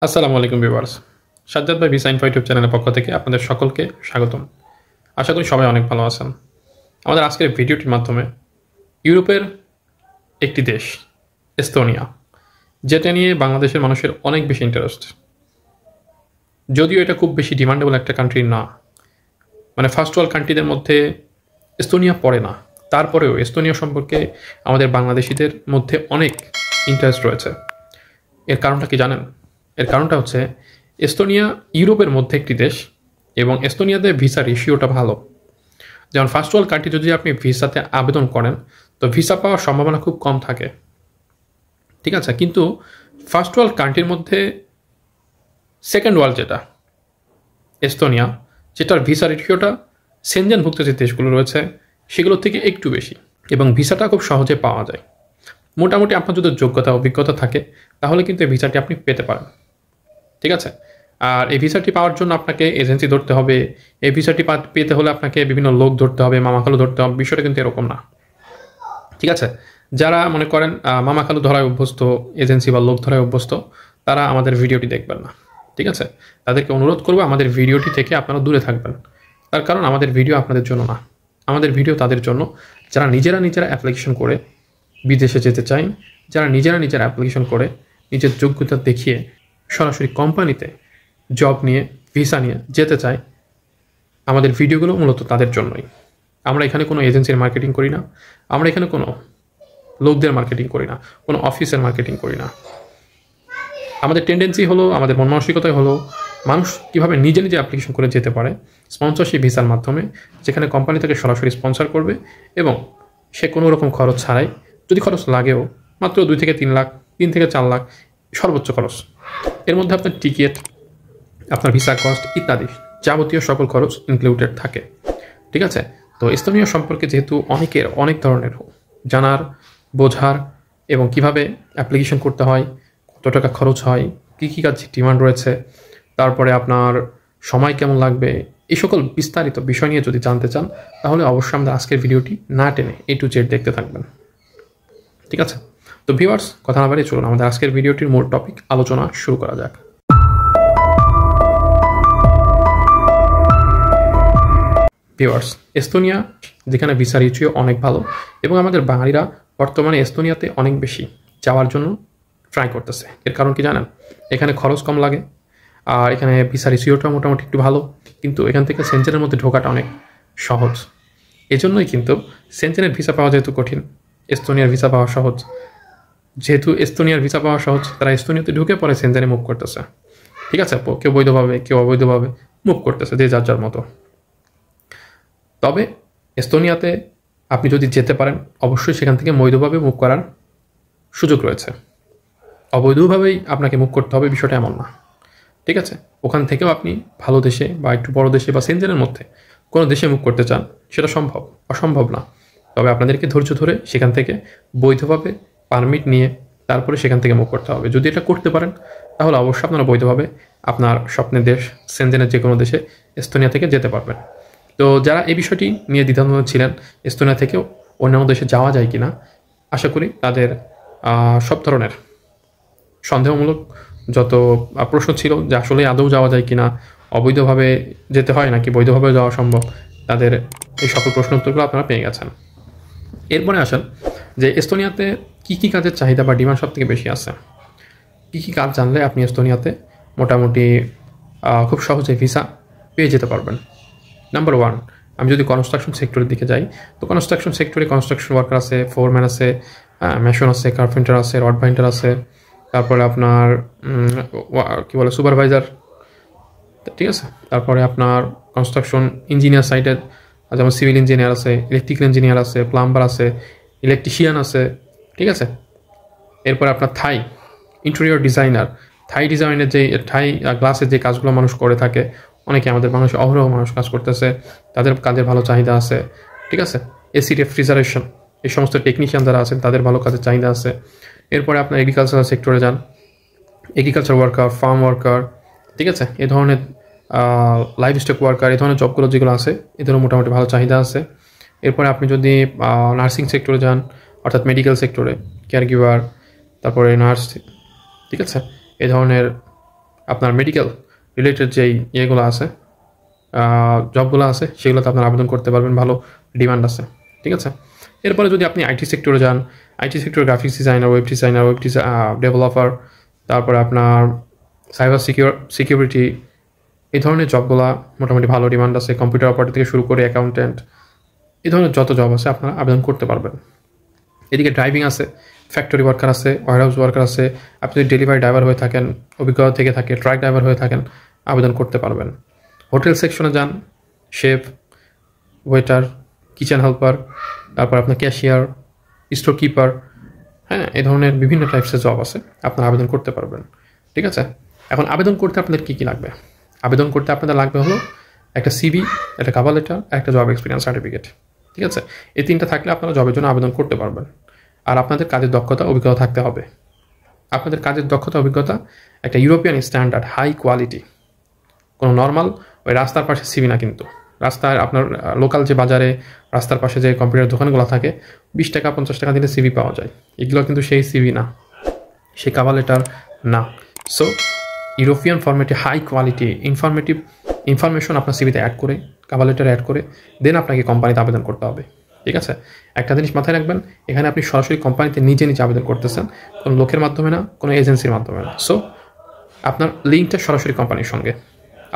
আসসালামু আলাইকুম ভিউয়ার্স। সাজ্জাদ ভাই ভিসা ইনফো ইউটিউব চ্যানেলের পক্ষ থেকে আপনাদের সকলকে স্বাগতম। আশা করি সবাই অনেক ভালো আছেন। আমাদের আজকের ভিডিওটির মাধ্যমে ইউরোপের একটি দেশ এস্তোনিয়া, যেটা নিয়ে বাংলাদেশের মানুষের অনেক বেশি ইন্টারেস্ট। যদিও এটা খুব বেশি ডিমান্ডেবল একটা কান্ট্রি না, মানে ফার্স্ট ওয়ার্ল্ড কান্ট্রিদের মধ্যে এস্তোনিয়া পড়ে না, তারপরেও এস্তোনিয়া সম্পর্কে আমাদের বাংলাদেশিদের মধ্যে অনেক ইন্টারেস্ট রয়েছে। এর কারণটা কি জানেন? এর কারণটা হচ্ছে এস্তোনিয়া ইউরোপের মধ্যে একটি দেশ এবং এস্তোনিয়াতে ভিসা রেশিওটা ভালো। যেমন ফার্স্ট ওয়ার্ল্ড কান্ট্রি যদি আপনি ভিসাতে আবেদন করেন তো ভিসা পাওয়ার সম্ভাবনা খুব কম থাকে, ঠিক আছে। কিন্তু ফার্স্ট ওয়ার্ল্ড কান্ট্রির মধ্যে সেকেন্ড ওয়ার্ল্ড যেটা এস্তোনিয়া, যেটার ভিসা রেশিওটা সেনজেনভুক্ত যে দেশগুলো রয়েছে সেগুলোর থেকে একটু বেশি এবং ভিসাটা খুব সহজে পাওয়া যায়। মোটামুটি আপনার যদি যোগ্যতা অভিজ্ঞতা থাকে তাহলে কিন্তু এই ভিসাটি আপনি পেতে পারেন, ঠিক আছে। আর এই ভিসাটি পাওয়ার জন্য আপনাকে এজেন্সি ধরতে হবে, এই ভিসাটি পেতে হলে আপনাকে বিভিন্ন লোক ধরতে হবে, মামাখালু ধরতে হবে, বিষয়টা কিন্তু এরকম না, ঠিক আছে। যারা মনে করেন মামাখালু ধরায় অভ্যস্ত, এজেন্সি বা লোক ধরায় অভ্যস্ত, তারা আমাদের ভিডিওটি দেখবেন না, ঠিক আছে। তাদেরকে অনুরোধ করবো আমাদের ভিডিওটি থেকে আপনারা দূরে থাকবেন। তার কারণ আমাদের ভিডিও আপনাদের জন্য না, আমাদের ভিডিও তাদের জন্য যারা নিজেরা অ্যাপ্লিকেশন করে বিদেশে যেতে চায়, যারা নিজেরা অ্যাপ্লিকেশন করে নিজের যোগ্যতা দেখিয়ে সরাসরি কোম্পানিতে জব নিয়ে ভিসা নিয়ে যেতে চায়। আমাদের ভিডিওগুলো মূলত তাদের জন্যই। আমরা এখানে কোনো এজেন্সির মার্কেটিং করি না, আমরা এখানে কোনো লোকদের মার্কেটিং করি না, কোনো অফিসের মার্কেটিং করি না। আমাদের টেন্ডেন্সি হলো, আমাদের মন মানসিকতাই হলো মানুষ কীভাবে নিজে অ্যাপ্লিকেশন করে যেতে পারে স্পন্সরশিপ ভিসার মাধ্যমে, যেখানে কোম্পানি তাকে সরাসরি স্পন্সর করবে এবং সে কোনো রকম খরচ ছাড়াই, যদি খরচ লাগেও মাত্র 2 থেকে 3 লাখ, 3 থেকে 4 লাখ সর্বোচ্চ খরচ, এর মধ্যে আপনার টিকিট, আপনার ভিসা কস্ট ইত্যাদি যাবতীয় সকল খরচ ইনক্লুডেড থাকে, ঠিক আছে। তো এস্তোনিয়া সম্পর্কে যেহেতু অনেকের অনেক ধরনের জানার, বোঝার এবং কিভাবে অ্যাপ্লিকেশন করতে হয়, কত টাকা খরচ হয়, কী কাজ ডিমান্ড রয়েছে, তারপরে আপনার সময় কেমন লাগবে, এই সকল বিস্তারিত বিষয় নিয়ে যদি জানতে চান তাহলে অবশ্যই আমাদের আজকের ভিডিওটি না টেনে A to Z দেখতে থাকবেন, ঠিক আছে। তো ভিউয়ার্স, কথা না বাড়িয়ে চলুন আমাদের আজকের ভিডিওটির মূল টপিক আলোচনা শুরু করা যাক। ভিউয়ার্স, এস্তোনিয়া যেখানে ভিসা রেশিও অনেক ভালো এবং আমাদের বাঙালিরা বর্তমানে এস্তোনিয়াতে অনেক বেশি যাওয়ার জন্য ট্রাই করতেছে। এর কারণ কি জানেন? এখানে খরচ কম লাগে আর এখানে ভিসা রেশিওটা মোটামুটি একটু ভালো, কিন্তু এখান থেকে সেনজেনের মধ্যে ঢোকাটা অনেক সহজ। এজন্যই কিন্তু সেনজেনের ভিসা পাওয়া যেহেতু কঠিন, এস্তোনিয়ার ভিসা পাওয়া সহজ। যেহেতু এস্তোনিয়ার ভিসা পাওয়া সহজ, তারা এস্তোনিয়াতে ঢুকে পরে সেনজেনে মুভ করতেছে, ঠিক আছে। কেউ বৈধভাবে, কেউ অবৈধভাবে মুভ করতেছে, যে যার মতো। তবে এস্তোনিয়াতে আপনি যদি যেতে পারেন অবশ্যই সেখান থেকে বৈধভাবে মুভ করার সুযোগ রয়েছে। অবৈধভাবেই আপনাকে মুভ করতে হবে বিষয়টা এমন না, ঠিক আছে। ওখান থেকেও আপনি ভালো দেশে বা একটু বড় দেশে বা সেনজেনের মধ্যে কোনো দেশে মুভ করতে চান, সেটা অসম্ভব না। তবে আপনাদেরকে ধৈর্য ধরে সেখান থেকে বৈধভাবে পারমিট নিয়ে তারপরে সেখান থেকে মুভ করতে হবে। যদি এটা করতে পারেন তাহলে অবশ্যই আপনারা বৈধভাবে আপনার স্বপ্নের দেশ সেনজেনের যে কোনো দেশে এস্তোনিয়া থেকে যেতে পারবেন। তো যারা এই বিষয়টি নিয়ে দ্বিধাদ্বন্দ্ব ছিলেন এস্তোনিয়া থেকেও অন্যান্য দেশে যাওয়া যায় কিনা, আশা করি তাদের সব ধরনের সন্দেহমূলক যত প্রশ্ন ছিল যে আসলে আদৌ যাওয়া যায় কিনা, অবৈধভাবে যেতে হয় নাকি বৈধভাবে যাওয়া সম্ভব, তাদের এই সকল প্রশ্ন উত্তরগুলো আপনারা পেয়ে গেছেন। এরপরে আসেন যে এস্তোনিয়াতে কী কাজের চাহিদা বা ডিমান্ড সব থেকে বেশি আছে, কী কাজ জানলে আপনি এস্তোনিয়াতে মোটামুটি খুব সহজে ভিসা পেয়ে যেতে পারবেন। নাম্বার 1, আমি যদি কনস্ট্রাকশন সেক্টরের দিকে যাই তো কনস্ট্রাকশন সেক্টরে কনস্ট্রাকশন ওয়ার্কার আছে, ফোরম্যান আছে, মেশন আছে, কার্পেন্টার আছে, রড বাইন্ডার আছে, তারপরে আপনার কী বলে সুপারভাইজার, ঠিক আছে। তারপরে আপনার কনস্ট্রাকশন ইঞ্জিনিয়ার সাইডের যেমন সিভিল ইঞ্জিনিয়ার আছে, ইলেকট্রিক্যাল ইঞ্জিনিয়ার আছে, প্লাম্বার আছে, ইলেকট্রিশিয়ান আছে, ঠিক আছে। এরপরে আপনার থাই ইন্টেরিয়র ডিজাইনার, থাই ডিজাইনের যে থাই গ্লাসের যে কাজগুলো মানুষ করে থাকে, অনেকে আমাদের বাংলাদেশে অহরহ মানুষ কাজ করতেছে, তাদের কাজের ভালো চাহিদা আছে, ঠিক আছে। এসি রেফ্রিজারেশন, এই সমস্ত টেকনিশিয়ান যারা আছেন তাদের ভালো কাজের চাহিদা আছে। এরপরে আপনার এগ্রিকালচারাল সেক্টরে যান, এগ্রিকালচার ওয়ার্কার, ফার্ম ওয়ার্কার, ঠিক আছে, এ ধরনের লাইভ স্টক ওয়ার্কার, এই ধরনের জবগুলো যেগুলো আছে এদেরও মোটামুটি ভালো চাহিদা আছে। এরপরে আপনি যদি নার্সিং সেক্টরে যান, অর্থাৎ মেডিকেল সেক্টরে কেয়ার গিভার, তারপরে নার্স, ঠিক আছে, এই ধরনের আপনার মেডিকেল রিলেটেড যেই ইয়েগুলো আছে, জবগুলো আছে, সেগুলোতে আপনারা আবেদন করতে পারবেন, ভালো ডিমান্ড আছে। ঠিক আছে, এরপরে যদি আপনি আইটি সেক্টরে যান, আইটি সেক্টরে গ্রাফিক্স ডিজাইনার, ওয়েব ডেভেলপার, তারপরে আপনার সাইবার সিকিউরিটি, এই ধরনের জবগুলো মোটামুটি ভালো ডিমান্ড আছে। কম্পিউটার অপারেটর থেকে শুরু করে অ্যাকাউন্টেন্ট, এই ধরনের যত জব আছে আপনারা আবেদন করতে পারবেন। এদিকে ড্রাইভিং আছে, ফ্যাক্টরি ওয়ার্কার আছে, ওয়ারহাউস ওয়ার্কার আছে। আপনি যদি ডেলিভারি ড্রাইভার হয়ে থাকেন, অভিজ্ঞতা থেকে থাকে, ট্রাক ড্রাইভার হয়ে থাকেন, আবেদন করতে পারবেন। হোটেল সেকশনে যান, শেফ, ওয়েটার, কিচেন হেল্পার, তারপর আপনার ক্যাশিয়ার, স্টোর কিপার, হ্যাঁ, এই ধরনের বিভিন্ন টাইপসের জব আছে, আপনারা আবেদন করতে পারবেন। ঠিক আছে, এখন আবেদন করতে আপনাদের কী কী লাগবে? আবেদন করতে আপনাদের লাগবে হলো একটা সিভি, একটা কভার লেটার, একটা জব এক্সপিরিয়েন্স সার্টিফিকেট। ঠিক আছে, এই তিনটা থাকলে আপনারা জবের জন্য আবেদন করতে পারবেন। আর আপনাদের কাজের দক্ষতা, অভিজ্ঞতা থাকতে হবে। আপনাদের কাজের দক্ষতা, অভিজ্ঞতা একটা ইউরোপিয়ান স্ট্যান্ডার্ড, হাই কোয়ালিটি, কোনো নর্মাল ওই রাস্তার পাশে সিভি না। কিন্তু রাস্তার আপনার লোকাল যে বাজারে রাস্তার পাশে যে কম্পিউটার দোকানগুলো থাকে, 20 টাকা 50 টাকা দিলে সিভি পাওয়া যায়, এগুলো কিন্তু সেই সিভি না, সেই কভার লেটার না। সো ইউরোপিয়ান ফরম্যাটে হাই কোয়ালিটি ইনফরমেশন আপনার সিভিতে অ্যাড করে, কভার লেটারে অ্যাড করে দেন আপনাকে কোম্পানিতে আবেদন করতে হবে। ঠিক আছে, একটা জিনিস মাথায় রাখবেন, এখানে আপনি সরাসরি কোম্পানিতে নিজে আবেদন করতেছেন, কোনো লোকের মাধ্যমে না, কোনো এজেন্সির মাধ্যমে না। সো আপনার লিঙ্কটা সরাসরি কোম্পানির সঙ্গে।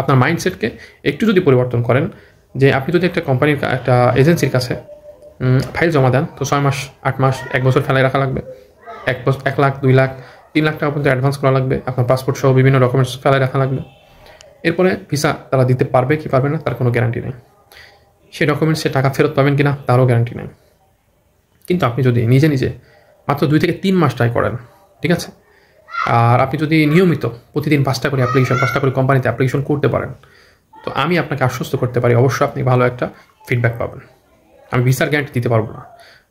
আপনার মাইন্ডসেটকে একটু যদি পরিবর্তন করেন, যে আপনি যদি একটা কোম্পানির একটা এজেন্সির কাছে ফাইল জমা দেন, তো 6 মাস 8 মাস 1 বছর ফেলায় রাখা লাগবে। 1 লাখ 2 লাখ 3 লাখ টাকা পর্যন্ত অ্যাডভান্স করা লাগবে, আপনার পাসপোর্ট সহ বিভিন্ন ডকুমেন্টস ফেলায় রাখা লাগবে। এরপরে ভিসা তারা দিতে পারবে কি পারবে না তার কোনো গ্যারান্টি নেই। সেই ডকুমেন্টস সে টাকা ফেরত পাবেন কিনা তারও গ্যারান্টি নেই। কিন্তু আপনি যদি নিজে মাত্র 2 থেকে 3 মাস ট্রাই করেন, ঠিক আছে, আর আপনি যদি নিয়মিত প্রতিদিন 5টা করে কোম্পানিতে অ্যাপ্লিকেশন করতে পারেন, তো আমি আপনাকে আশ্বস্ত করতে পারি অবশ্যই আপনি ভালো একটা ফিডব্যাক পাবেন। আমি ভিসার গ্যারান্টি দিতে পারবো না,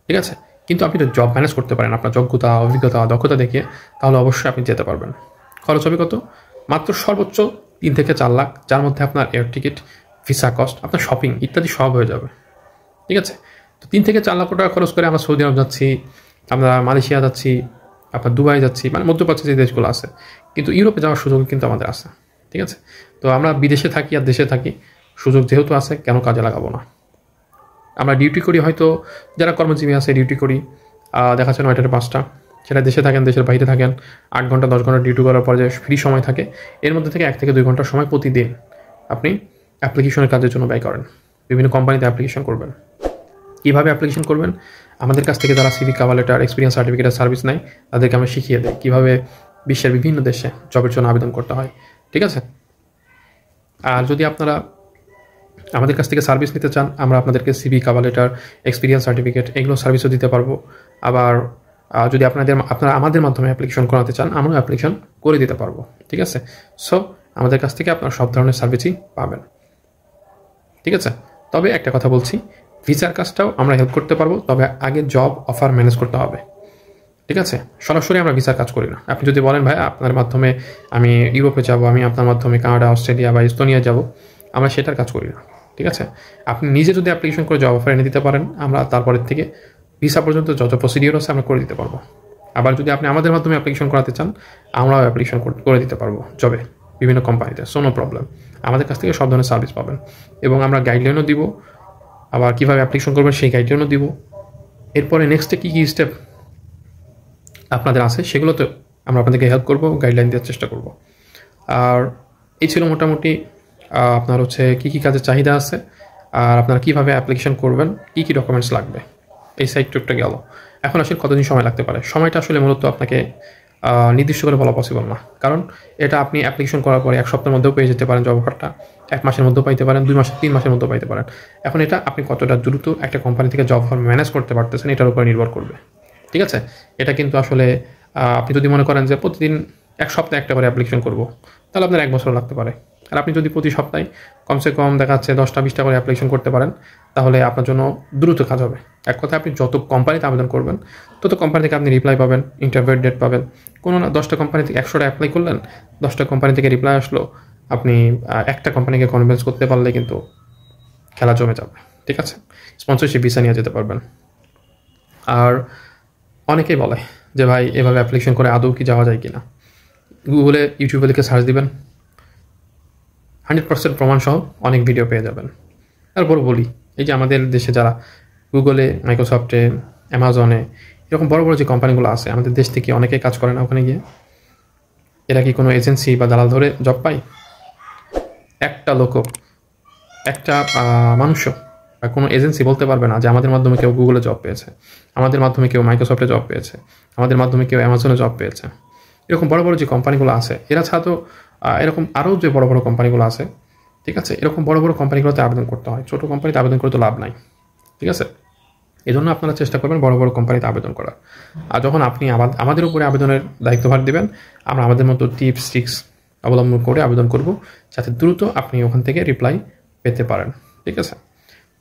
ঠিক আছে, কিন্তু আপনি যদি জব ম্যানেজ করতে পারেন আপনার যোগ্যতা, অভিজ্ঞতা, দক্ষতা দেখিয়ে, তাহলে অবশ্যই আপনি যেতে পারবেন। খরচ হবে কত? মাত্র সর্বোচ্চ 3 থেকে 4 লাখ, যার মধ্যে আপনার এয়ার টিকিট, ভিসা কস্ট, আপনার শপিং ইত্যাদি সব হয়ে যাবে। ঠিক আছে, তো 3 থেকে 4 লাখ টাকা খরচ করে আমরা সৌদি আরব যাচ্ছি, আমরা মালয়েশিয়া যাচ্ছি, আপনার দুবাই যাচ্ছি, মানে মধ্যপ্রাচ্যে যে দেশগুলো আছে, কিন্তু ইউরোপে যাওয়ার সুযোগ কিন্তু আমাদের আছে। ঠিক আছে, তো আমরা বিদেশে থাকি আর দেশে থাকি, সুযোগ যেহেতু আছে কেন কাজে লাগাবো না? আমরা ডিউটি করি, হয়তো যারা কর্মজীবী আছে ডিউটি করি, দেখা যাচ্ছে 9টা থেকে 5টা, সেটা দেশে থাকেন, দেশের বাইরে থাকেন, 8 ঘন্টা 10 ঘন্টা ডিউটি করার পর যে ফ্রি সময় থাকে, এর মধ্যে থেকে 1 থেকে 2 ঘন্টার সময় প্রতিদিন আপনি অ্যাপ্লিকেশনের কাজের জন্য ব্যয় করেন, বিভিন্ন কোম্পানিতে অ্যাপ্লিকেশন করবেন। কীভাবে অ্যাপ্লিকেশন করবেন? আমাদের কাছ থেকে যারা সিভি, কভার লেটার, এক্সপিরিয়েন্স সার্টিফিকেটের সার্ভিস নেয়, তাদেরকে আমরা শিখিয়ে দিই কীভাবে বিশ্বের বিভিন্ন দেশে জবের জন্য আবেদন করতে হয়। ঠিক আছে, আর যদি আপনারা আমাদের কাছ থেকে সার্ভিস নিতে চান, আমরা আপনাদেরকে CV, cover letter, experience certificate এগুলো সার্ভিসও দিতে পারবো। আবার যদি আপনারা আমাদের মাধ্যমে অ্যাপ্লিকেশন করাতে চান, আমরাও অ্যাপ্লিকেশন করে দিতে পারবো। ঠিক আছে, সো আমাদের কাছ থেকে আপনারা সব ধরনের সার্ভিসই পাবেন। ঠিক আছে, তবে একটা কথা বলছি, ভিসার কাজটাও আমরা হেল্প করতে পারবো, তবে আগে জব অফার ম্যানেজ করতে হবে। ঠিক আছে, সরাসরি আমরা ভিসার কাজ করি না। আপনি যদি বলেন ভাই আপনার মাধ্যমে আমি ইউরোপে যাব, আমি আপনার মাধ্যমে কানাডা, অস্ট্রেলিয়া বা ইস্তোনিয়া যাব, আমরা সেটার কাজ করি না। ঠিক আছে, আপনি নিজে যদি অ্যাপ্লিকেশন করে জব অফার এনে দিতে পারেন, আমরা তারপরের থেকে ভিসা পর্যন্ত যত প্রসিডিওর আছে আমরা করে দিতে পারবো। আবার যদি আপনি আমাদের মাধ্যমে অ্যাপ্লিকেশন করাতে চান, আমরাও অ্যাপ্লিকেশন করে দিতে পারবো জবে বিভিন্ন কোম্পানিতে, সো নো প্রবলেম। আমাদের কাছ থেকে সব ধরনের সার্ভিস পাবেন এবং আমরা গাইডলাইনও দিব, আবার কীভাবে অ্যাপ্লিকেশন করবেন সেই গাইডলাইনও দিব। এরপরে নেক্সটে কী কী স্টেপ আপনাদের আছে সেগুলোতে আমরা আপনাদেরকে হেল্প করবো, গাইডলাইন দেওয়ার চেষ্টা করব। আর এই ছিল মোটামুটি আপনার হচ্ছে কী কী কাজের চাহিদা আছে, আর আপনারা কীভাবে অ্যাপ্লিকেশন করবেন, কী কী ডকুমেন্টস লাগবে, এই সাইড টুকটা গেল। এখন আসলে কতদিন সময় লাগতে পারে? সময়টা আসলে মূলত আপনাকে নির্দিষ্ট করে বলা পসিবল না, কারণ এটা আপনি অ্যাপ্লিকেশন করার পরে 1 সপ্তাহের মধ্যেও পেয়ে যেতে পারেন জব অফারটা, 1 মাসের মধ্যেও পাইতে পারেন, 2 মাস 3 মাসের মধ্যেও পাইতে পারেন। এখন এটা আপনি কতটা দ্রুত একটা কোম্পানি থেকে জব অফার ম্যানেজ করতে পারতেছেন এটার উপর নির্ভর করবে। ঠিক আছে, এটা কিন্তু আসলে আপনি যদি মনে করেন যে প্রতিদিন 1 সপ্তাহে একটা করে অ্যাপ্লিকেশন করবো, তাহলে আপনার 1 বছর লাগতে পারে। আর আপনি যদি প্রতি সপ্তাহে কমসে কম দেখা যাচ্ছে 10টা 20টা করে অ্যাপ্লিকেশন করতে পারেন, তাহলে আপনার জন্য দ্রুত কাজ হবে। এক কথায় আপনি যত কোম্পানিতে আবেদন করবেন, তত কোম্পানি থেকে আপনি রিপ্লাই পাবেন, ইন্টারভিউ ডেট পাবেন। কোনো না 10টা কোম্পানি থেকে 100টা অ্যাপ্লাই করলেন, 10টা কোম্পানি থেকে রিপ্লাই আসলো, আপনি একটা কোম্পানিকে কনভিন্স করতে পারলে কিন্তু খেলা জমে যাবে। ঠিক আছে, স্পন্সরশিপ ভিসা নিয়ে যেতে পারবেন। আর অনেকেই বলে যে ভাই এভাবে অ্যাপ্লিকেশন করে আদৌ কি যাওয়া যায় কি না, গুগলে ইউটিউবে লিখে সার্চ দিবেন, 100% প্রমাণ সহ অনেক ভিডিও পেয়ে যাবেন। তারপর বলি, এই যে আমাদের দেশে যারা গুগলে, মাইক্রোসফটে, অ্যামাজনে এরকম বড় বড় যে কোম্পানিগুলো আছে, আমাদের দেশ থেকে অনেকেই কাজ করে না ওখানে গিয়ে? এরা কি কোনো এজেন্সি বা দালাল ধরে জব পায়? একটা লোকও, একটা মানুষও বা কোনো এজেন্সি বলতে পারবে না যে আমাদের মাধ্যমে কেউ গুগলে জব পেয়েছে, আমাদের মাধ্যমে কেউ মাইক্রোসফটে জব পেয়েছে, আমাদের মাধ্যমে কেউ অ্যামাজনে জব পেয়েছে। এরকম বড় বড় যে কোম্পানিগুলো আছে, এরা ছাড়া তো এরকম আরও যে বড় বড় কোম্পানিগুলো আছে, ঠিক আছে, এরকম বড় বড় কোম্পানিগুলোতে আবেদন করতে হয়, ছোটো কোম্পানিতে আবেদন করে তো লাভ নাই, ঠিক আছে। এই জন্য আপনারা চেষ্টা করবেন বড় বড় কোম্পানিতে আবেদন করার। আর যখন আপনি আমাদের উপরে আবেদনের দায়িত্বভার দেবেন, আমরা আমাদের মতো টিপস ট্রিক্স অবলম্বন করে আবেদন করব, যাতে দ্রুত আপনি ওখান থেকে রিপ্লাই পেতে পারেন, ঠিক আছে।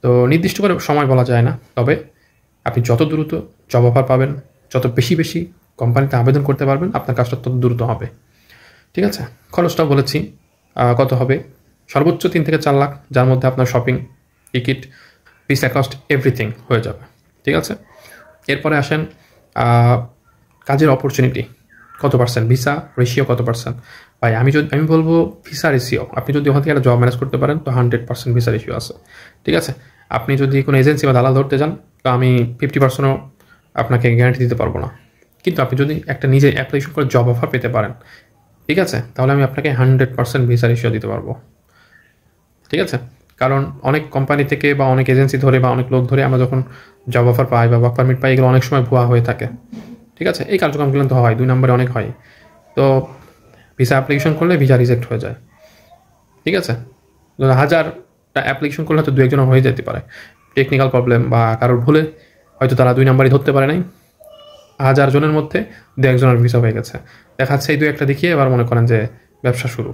তো নির্দিষ্ট করে সময় বলা যায় না, তবে আপনি যত দ্রুত জব অফার পাবেন, যত বেশি বেশি কোম্পানিতে আবেদন করতে পারবেন, আপনার কাজটা তত দ্রুত হবে, ঠিক আছে। খরচটাও বলেছি কত হবে, সর্বোচ্চ 3 থেকে 4 লাখ, যার মধ্যে আপনার shopping, ticket, visa cost everything হয়ে যাবে, ঠিক আছে। এরপরে আসেন কাজের অপরচুনিটি কত পার্সেন্ট, ভিসা রেশিও কত পার্সেন্ট। ভাই আমি বলবো ভিসা রেশিও, আপনি যদি ওখান থেকে একটা জব ম্যানেজ করতে পারেন তো 100% ভিসা রেশিও আছে, ঠিক আছে। আপনি যদি কোনো এজেন্সি বা দালাল ধরতে যান তো আমি 50%ও আপনাকে গ্যারান্টি দিতে পারবো না, কিন্তু আপনি যদি একটা নিজে অ্যাপ্লিকেশন করে জব অফার পেতে পারেন, ঠিক আছে, তাহলে আমি আপনাকে 100% ভিসা রেশিও দিতে পারবো, ঠিক আছে। কারণ অনেক কোম্পানি থেকে বা অনেক এজেন্সি ধরে বা অনেক লোক ধরে আমরা যখন জব অফার পাই বা ওয়ার্ক পারমিট পাই, এগুলো অনেক সময় ভুয়া হয়ে থাকে, ঠিক আছে। এই কার্যক্রমগুলো তো হয়, 2 নম্বরে অনেক হয়। তো ভিসা অ্যাপ্লিকেশন করলে ভিসা রিজেক্ট হয়ে যায়, ঠিক আছে। 1000টা অ্যাপ্লিকেশন করলে হয়তো 2-1জনের হয়ে যেতে পারে, টেকনিক্যাল প্রবলেম বা কারোর ভুলে হয়তো তারা 2 নম্বরই ধরতে পারে নাই, 1000 জনের মধ্যে 2-1জনের ভিসা হয়ে গেছে, দেখাচ্ছে এই 2-1টা দেখিয়ে এবার মনে করেন যে ব্যবসা শুরু।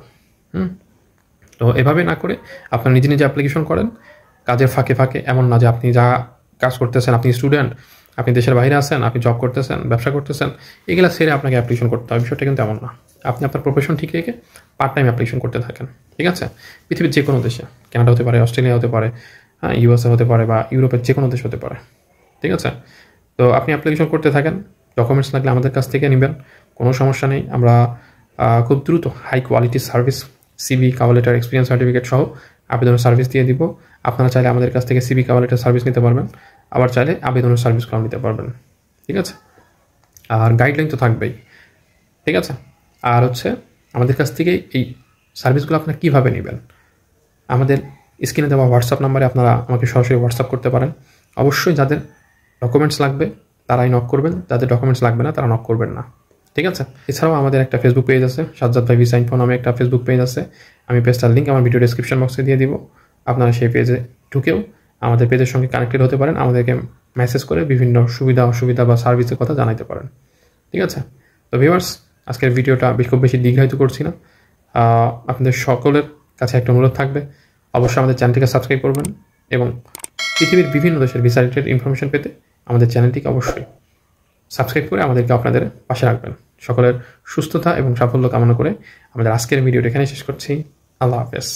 তো এভাবে না করে আপনার নিজে নিজে অ্যাপ্লিকেশন করেন, কাজের ফাঁকে ফাঁকে। এমন না যে আপনি যা কাজ করতেছেন, আপনি স্টুডেন্ট, আপনি দেশের বাইরে আছেন, আপনি জব করতেছেন, ব্যবসা করতেছেন, এগুলো ছেড়ে আপনাকে অ্যাপ্লিকেশন করতে হয়, বিষয়টা কিন্তু এমন না। আপনি আপনার প্রফেশন ঠিক রেখে পার্ট টাইম অ্যাপ্লিকেশন করতে থাকেন, ঠিক আছে। পৃথিবীর যে কোনো দেশে, কানাডা হতে পারে, অস্ট্রেলিয়া হতে পারে, হ্যাঁ, ইউএসএ হতে পারে বা ইউরোপের যে কোনো দেশ হতে পারে, ঠিক আছে। তো আপনি অ্যাপ্লিকেশন করতে থাকেন, ডকুমেন্টস লাগলে আমাদের কাছ থেকে নেবেন, কোনো সমস্যা নেই। আমরা খুব দ্রুত high quality service, CV, cover letter, experience certificate সহ আবেদনের সার্ভিস দিয়ে দিব। আপনারা চাইলে আমাদের কাছ থেকে সিভি, কভার লেটার সার্ভিস নিতে পারবেন, আবার চাইলে আবেদনের সার্ভিসগুলো নিতে পারবেন, ঠিক আছে। আর গাইডলাইন তো থাকবেই, ঠিক আছে। আর হচ্ছে আমাদের কাছ থেকে এই সার্ভিসগুলো আপনারা কীভাবে নেবেন, আমাদের স্ক্রিনে দেওয়া হোয়াটসঅ্যাপ নাম্বারে আপনারা আমাকে সরাসরি হোয়াটসঅ্যাপ করতে পারেন। অবশ্যই যাদের ডকুমেন্টস লাগবে তারাই নক করবেন, যাদের ডকুমেন্টস লাগবে না তারা নক করবেন না, ঠিক আছে। এছাড়াও আমাদের একটা ফেসবুক পেজ আছে, সাজ্জাদ ভাই ভিসা ইনফো নামে একটা ফেসবুক পেজ আছে, আমি পেজটার লিঙ্ক আমার ভিডিও ডেসক্রিপশন বক্সে দিয়ে দিব। আপনারা সেই পেজে ঢুকেও আমাদের পেজের সঙ্গে কানেক্টেড হতে পারেন, আমাদেরকে মেসেজ করে বিভিন্ন সুবিধা অসুবিধা বা সার্ভিসের কথা জানাতে পারেন, ঠিক আছে। তো ভিউয়ার্স, আজকের ভিডিওটা খুব বেশি দীর্ঘায়িত করছি না, আপনাদের সকলের কাছে একটা অনুরোধ থাকবে, অবশ্যই আমাদের চ্যানেলটিকে সাবস্ক্রাইব করবেন এবং পৃথিবীর বিভিন্ন দেশের ভিসা রিলেটেড ইনফরমেশন পেতে আমাদের চ্যানেলটিকে অবশ্যই সাবস্ক্রাইব করে আমাদেরকে আপনাদের পাশে রাখবেন। সকলের সুস্থতা এবং সাফল্য কামনা করে আমাদের আজকের ভিডিওটা এখানে শেষ করছি। আল্লাহ হাফেজ।